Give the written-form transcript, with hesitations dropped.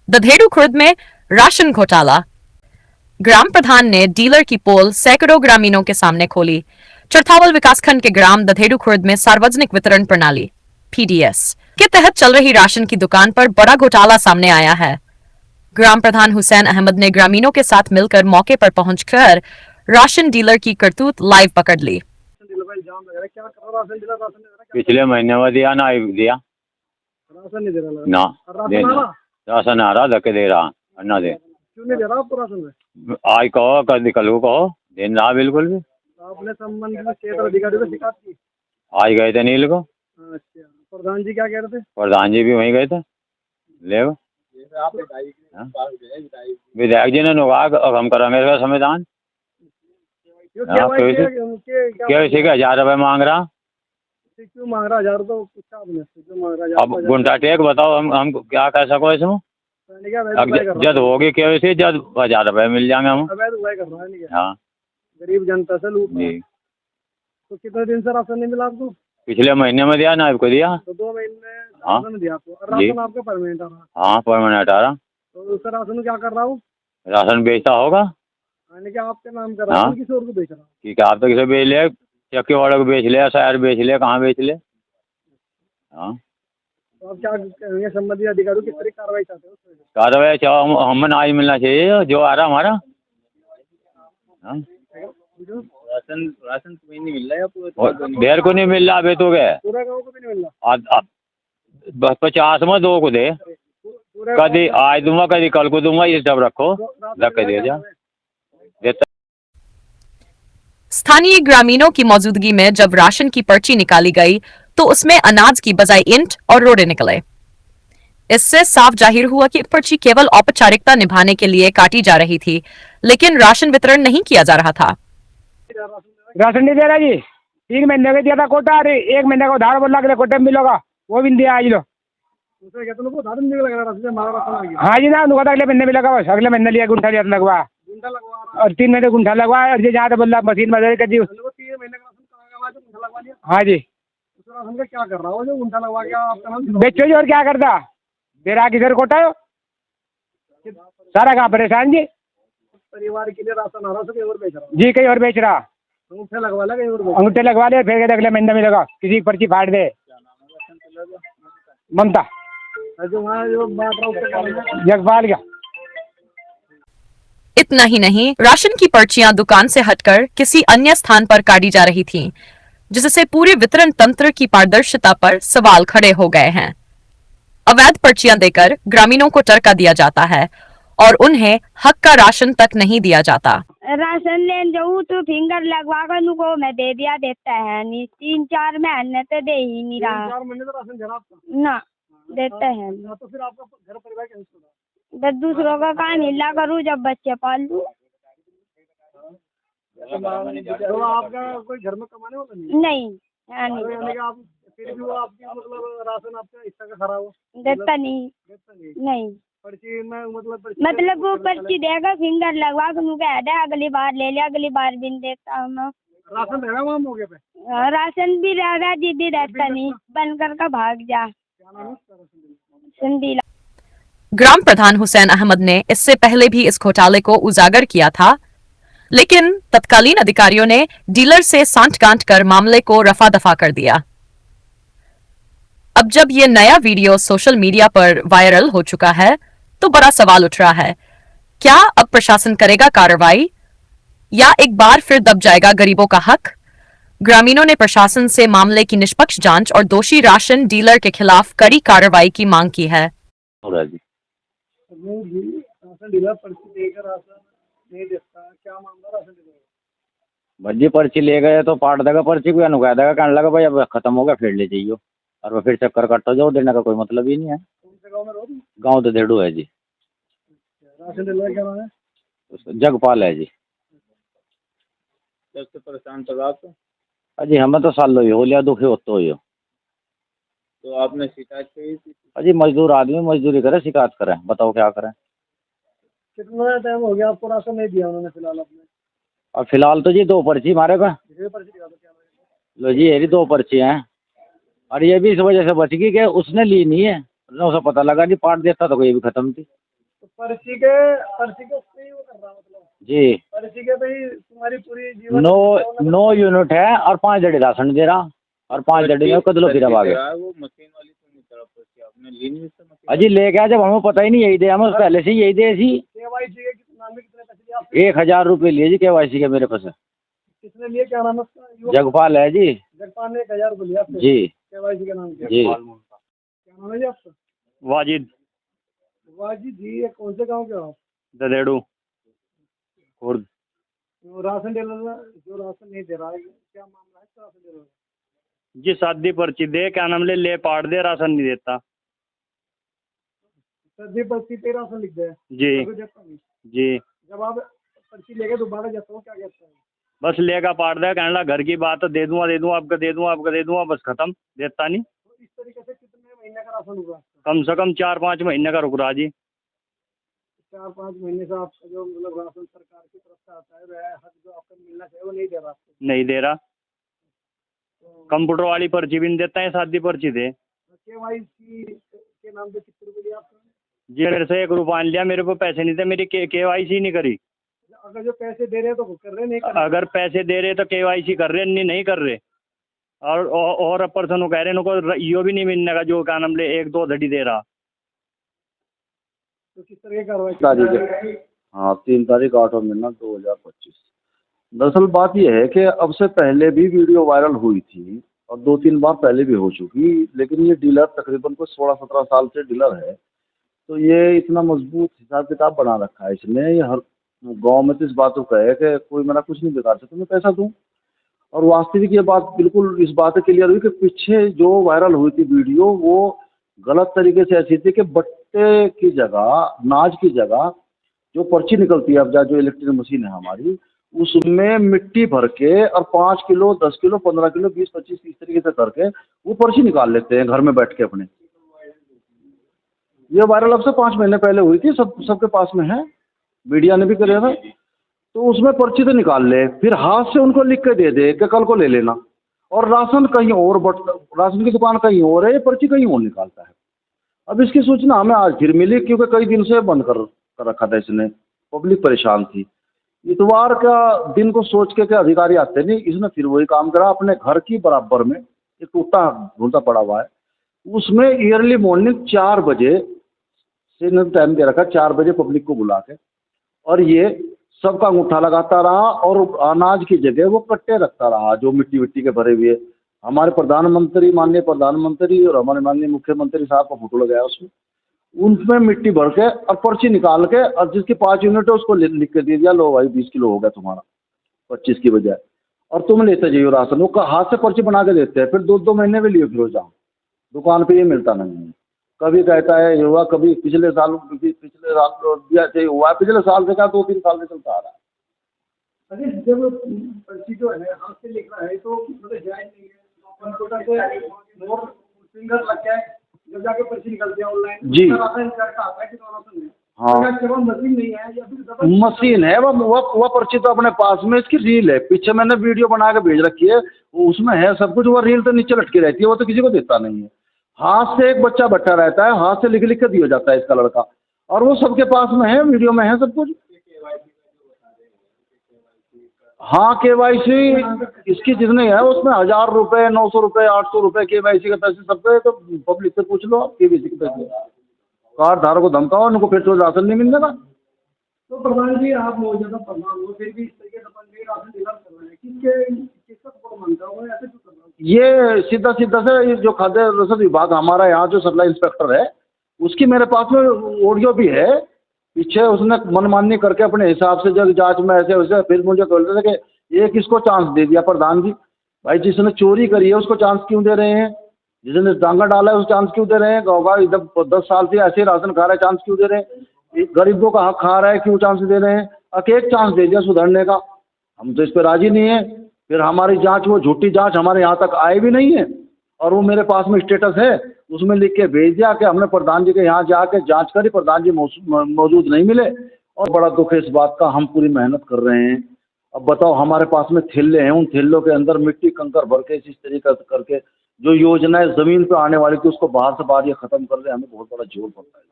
दधेड़ू खुर्द में राशन घोटाला। ग्राम प्रधान ने डीलर की पोल सैकड़ों ग्रामीणों के सामने खोली। चरथावल विकासखंड के ग्राम दधेड़ू खुर्द में सार्वजनिक वितरण प्रणाली पीडीएस के तहत चल रही राशन की दुकान पर बड़ा घोटाला सामने आया है। ग्राम प्रधान हुसैन अहमद ने ग्रामीणों के साथ मिलकर मौके पर पहुंचकर राशन डीलर की करतूत लाइव पकड़ ली। पिछले महीने में दिया ना, दिया राशन नहीं दे रहा ना, राशन आ रहा, धक्के दे रहा ना, दे क्यों नहीं दे रहा आपको राशन में? आज कहो, कल कल को कहो, दिन रहा बिल्कुल भी। आपने संबंधित क्षेत्र अधिकारी को शिकायत की? आज गए थे नील को। अच्छा, प्रधान जी क्या कह रहे थे? प्रधान जी भी वहीं गए थे ले विधायक जी ने कहा हम करेंगे इसका संविधान। क्या इसी का 1000 रुपये मांग रहा? क्यों मांग रहा 1000? तो पूछा आपने क्यों मांग रहा? अब गुंडा टेक बताओ, हम क्या कर सको इसमें? जद होगी केवाईसी, जद 1000 रुपये मिल जाएंगे हम। हाँ, गरीब जनता से लूट। तो कितने दिन से राशन नहीं मिला आपको? पिछले महीने में दिया ना, आपको दिया तो 2 महीने राशन दिया आपको। राशन आपका परमानेंट आ रहा? हाँ, परमानेंट आ रहा। तो उसका राशन क्या कर रहा हूँ? राशन बेचता होगा, यानी कि आपके नाम कर रहा हूँ, किसी और को बेच रहा हूँ? ठीक है, आप तो किसे बेच ले, चक्की वाले को बेच ले, शहर बेच ले, कहाँ बेच ले। हाँ, तो आप क्या कहेंगे? संबंधित अधिकारी किस तरह कार्रवाई चाहते हो? कार्रवाई चाहो, हमें आज मिलना चाहिए जो आ रहा हमारा। हाँ, राशन तो नहीं मिल रहा है आपको? देर को नहीं मिल रहा, अभी तो गए पूरा गाँव को भी नहीं मिल रहा? 50 में 2 को दे, कभी आज दूंगा, कभी कल को दूंगा, ये सब रखो, धक्के दे जा। स्थानीय ग्रामीणों की मौजूदगी में जब राशन की पर्ची निकाली गई तो उसमें अनाज की बजाय ईंट और रोड़े निकले। इससे साफ जाहिर हुआ कि पर्ची केवल औपचारिकता निभाने के लिए काटी जा रही थी, लेकिन राशन वितरण नहीं किया जा रहा था। राशन नहीं दे रहा जी, 3 महीने का दिया था कोटा, अरे 1 महीने का उधार बोला के कोटे में मिलेगा, वो भी नहीं दिया आज लो। हाँ जी ना, अगले महीने मिलेगा, बस अगले महीने लिया गुंठा लिया लगवा, और 3 महीने गुंठा लगवा, और जहाँ तो बोला मशीन बदल कर दी। हाँ जी, क्या कर रहा हो जो गुंठा लगवा के बेचो जी, और क्या करता, तेरा किधर कोटा हो सारा, कहाँ परेशान जी। परिवार के लिए राशन आ रहा कहीं और बेच रहा जी, कहीं और बेच रहा, अंगूठे लगवा ले, कहीं और अंगूठे लगवा ले, फिर अगले महीने मिलेगा, किसी की पर्ची फाड़ दे। ममता जो वहाँ जो बात रहा जगपाल क्या। इतना ही नहीं, राशन की पर्चियां दुकान से हटकर किसी अन्य स्थान पर काटी जा रही थीं, जिससे पूरे वितरण तंत्र की पारदर्शिता पर सवाल खड़े हो गए हैं। अवैध पर्चियां देकर ग्रामीणों को टरका दिया जाता है और उन्हें हक का राशन तक नहीं दिया जाता। राशन लेन जाऊँ तो फिंगर लगवा कर उनको मैं दे दिया, देता है नहीं, 3-4 महीने तो दे ही नहीं रहा। 4 महीने तो राशन जरा ना देता है, तो फिर आपका घर परिवार कैसे चला? तो दूसरों का काम हिला करूँ जब बच्चे पाल लूँ। तो आपका कोई घर में कमाने वाला नहीं? नहीं, आप फिर भी वो आपकी मतलब राशन आपका हिस्सा का खरा हो देता नहीं। नहीं, पर्ची में मतलब वो पर्ची देगा, फिंगर लगवा कर उनको कहता है अगली बार ले लिया, अगली बार भी नहीं देता हम। राशन देगा वहाँ मौके पे? राशन भी रहेगा, जिद्दी रहता नहीं, बनकर का भाग जा। संदीला। ग्राम प्रधान हुसैन अहमद ने इससे पहले भी इस घोटाले को उजागर किया था, लेकिन तत्कालीन अधिकारियों ने डीलर से सांठ-गांठ कर मामले को रफा दफा कर दिया। अब जब ये नया वीडियो सोशल मीडिया पर वायरल हो चुका है तो बड़ा सवाल उठ रहा है, क्या अब प्रशासन करेगा कार्रवाई या एक बार फिर दब जाएगा गरीबों का हक? ग्रामीणों ने प्रशासन से मामले की निष्पक्ष जांच और दोषी राशन डीलर के खिलाफ कड़ी कार्रवाई की मांग की है। राशन डीलर पर्ची देकर राशन नहीं देता, क्या मामला? राशन डीलर भज्जी पर्ची ले गए तो पाट देगा पर्ची को, या नुका देगा, कहने लगा भाई अब खत्म हो गया, फिर ले जाइयो, और वो फिर चक्कर कट्टो जाओ, देने का कोई मतलब ही नहीं है। गाँव में रहो? गाँव तो देड़ू है जी। राशन डीलर क्या नाम है? जगपाल है जी। सबसे परेशान तो आप? अजी हमें तो साल हो लिया, दुखी होते हो। तो आपने शिकायत की? अजी मजदूर आदमी मजदूरी करे, शिकायत करें, बताओ क्या करें। कितना टाइम हो गया आपको राशन नहीं दिया उन्होंने फिलहाल आपने? और फिलहाल तो जी 2 पर्ची मारे का। लो जी, ये 2 पर्ची हैं, और ये भी इस वजह से बच गई कि उसने ली नहीं है, उसे पता लगा नहीं, पाट देता तो कोई भी खत्म थी। पर्ची के उससे ही वो कर रहा मतलब जी। पर्ची के पे ही तुम्हारी पूरी जीवन 9 यूनिट है और 5 जड़ी राशन दे रहा और 5 जड़ी में कदलो फिर आगे वो मशीन वाली आपने ली नहीं अजी ले गया जब हमें पता ही नहीं यही दे हमें पहले से यही दे सी केवाईसी के नाम में कितने पैसे लिए आपने 1000 रुपये लिए जी KYC के मेरे पास कितने लिए क्या नाम है उसका जगपाल है जी जगपाल ने 1000 रुपये लिया आपसे जी केवाईसी के नाम पे जी क्या नाम है जी आपका वाजिद वाजी जी ये कौन से गांव के हो आप ददेड़ू खुर्द वो राशन डीलर जो राशन नहीं दे रहा है क्या मामला है राशन डीलर का? जी सादी पर्ची दे क्या नाम ले पाट दे राशन नहीं देता सर्दी पर्ची पे राशन लिख दे जी तो देता नहीं। जी जब आप पर्ची लेके दोबारा जाता हूँ क्या कहता है बस लेगा पाट दे कहने लगा घर की बात है दे दूंगा आपका दे दूंगा बस खत्म देता नहीं तो इस तरीके से कितने महीने का राशन होगा कम से कम 4-5 महीने का रुक रहा जी 4-5 महीने से आपका जो मतलब राशन सरकार की तरफ से आता है वह हक जो आपको मिलना चाहिए वो नहीं दे रहा आपको नहीं दे रहा तो कंप्यूटर वाली पर्ची भी नहीं देता है सादी पर्ची दे केवाईसी के नाम पे कितने रुपये लिया आपने जी मेरे से 1 रुपया लिया मेरे को पैसे नहीं थे मेरी KYC नहीं करी अगर जो पैसे दे रहे हैं तो कर रहे नहीं कर रहे अगर पैसे दे रहे तो KYC कर रहे नहीं कर रहे और पर्सन कह रहे उनको यो भी नहीं मिलने का जो क्या नाम ले 1-2 धड़ी दे रहा तो किस तरह की कार्रवाई तारीख है हाँ 3 तारीख 8वां महीना 2025। दरअसल बात यह है कि अब से पहले भी वीडियो वायरल हुई थी और 2-3 बार पहले भी हो चुकी, लेकिन ये डीलर तकरीबन को 16-17 साल से डीलर है, तो ये इतना मजबूत हिसाब किताब बना रखा है इसने। ये हर गांव में तो इस बात को कहे कि कोई मेरा कुछ नहीं बिगाड़ सकता, मैं पैसा दूँ। और वास्तविक ये बात बिल्कुल इस बात से क्लियर हुई कि पीछे जो वायरल हुई थी वीडियो वो गलत तरीके से ऐसी थी कि बट्टे की जगह, नाज की जगह जो पर्ची निकलती है अब जो इलेक्ट्रिक मशीन है हमारी, उसमें मिट्टी भर के और 5 किलो 10 किलो 15 किलो 20-25 30 तरीके से करके वो पर्ची निकाल लेते हैं घर में बैठ के अपने। ये वायरल अब से 5 महीने पहले हुई थी, सबके पास में है, मीडिया ने भी कराया था। तो उसमें पर्ची तो निकाल ले, फिर हाथ से उनको लिख के दे दे कि कल को ले लेना, और राशन कहीं और राशन की दुकान कहीं और है, ये पर्ची कहीं और निकालता है। अब इसकी सूचना हमें आज फिर मिली क्योंकि कई दिन से बंद कर रखा था इसने, पब्लिक परेशान थी। इतवार का दिन को सोच के अधिकारी आते नहीं, इसने फिर वही काम करा। अपने घर की बराबर में एक टूटा ढूंढता पड़ा हुआ है, उसमें ईयरली मॉर्निंग 4 बजे से टाइम दे रखा, 4 बजे पब्लिक को बुला के, और ये सबका अंगूठा लगाता रहा और अनाज की जगह वो कट्टे रखता रहा जो मिट्टी विट्टी के भरे हुए। हमारे प्रधानमंत्री, माननीय प्रधानमंत्री और हमारे माननीय मुख्यमंत्री साहब का फोटो लगाया उसमें, उनमें मिट्टी भर के और पर्ची निकाल के, और जिसकी 5 यूनिट है उसको लिख के दे दिया, लो भाई 20 किलो हो गया तुम्हारा 25 की बजाय, और तुम लेते जाइए राशन। वो हाथ से पर्ची बना के देते हैं, फिर 2-2 महीने में लिए फिर जाओ दुकान पे, ये मिलता नहीं है। कभी कहता है ये हुआ, कभी पिछले साल दिया चाहिए हुआ, पिछले साल से क्या 2-3 साल से चलता आ रहा है। अरे जब पर्ची जो है हाथ से लिख रहा है तो मतलब जायज नहीं है, कंप्यूटर से मोर फिंगर लग जाए जब जाके पर्ची निकलती है ऑनलाइन जी। राशन कार्ड आता है कि राशन है। हाँ केवल मशीन नहीं है या फिर मशीन है, वो पर्ची तो अपने पास में, इसकी रील है, पीछे मैंने वीडियो बना के भेज रखी है, उसमें है सब कुछ। वो रील तो नीचे लटकी रहती है, वो तो किसी को देता नहीं है। हाथ से एक बच्चा बैठा रहता है, हाथ से लिख लिख के दिया जाता है इसका लड़का, और वो सबके पास में है, वीडियो में है सब कुछ। हाँ KYC इसकी जितनी है उसमें 1000 रुपये 900 रुपये 800 रुपये KYC के पैसे सबके, तो पब्लिक से पूछ लो आप KYC के पैसे। कार्ड धारक को धमकाओ, उनको फिर तो राशन नहीं मिलने का। तो प्रधान जी आप बहुत ज्यादा प्रधान हो, फिर भी इस तरीके से अपन राशन डीलर कर रहे हैं, किसका सपोर्ट मानता हूँ ऐसे क्यों कर रहा हूँ? ये सीधा से जो खाद्य रसद विभाग हमारा यहाँ जो सप्लाई इंस्पेक्टर है, उसकी मेरे पास में ऑडियो भी है। पीछे उसने मनमानी करके अपने हिसाब से जब जांच में ऐसे वैसे, फिर मुझे बोलते थे कि एक इसको चांस दे दिया प्रधान जी। भाई जिसने चोरी करी है उसको चांस क्यों दे रहे हैं? जिसने डांगा डाला है उस चांस क्यों दे रहे हैं? गाँव इधर 10 साल से ऐसे राशन खा रहा है, चांस क्यों दे रहे हैं? गरीबों का हक खा रहा है, क्यों चांस दे रहे हैं? एक चांस दे दिया सुधरने का, हम तो इस पर राजी नहीं है। फिर हमारी जांच, वो झूठी जांच हमारे यहाँ तक आई भी नहीं है, और वो मेरे पास में स्टेटस है, उसमें लिख के भेज दिया कि हमने प्रधान जी के यहाँ जाके जांच करी, प्रधान जी मौजूद नहीं मिले। और बड़ा दुख है इस बात का, हम पूरी मेहनत कर रहे हैं। अब बताओ, हमारे पास में थैले हैं, उन थैलों के अंदर मिट्टी कंकर भर के इस तरीके से करके जो योजनाएं जमीन पे आने वाली थी उसको बाहर से बाहर ये खत्म कर रहे हैं। हमें बहुत बड़ा जोर पड़ता है।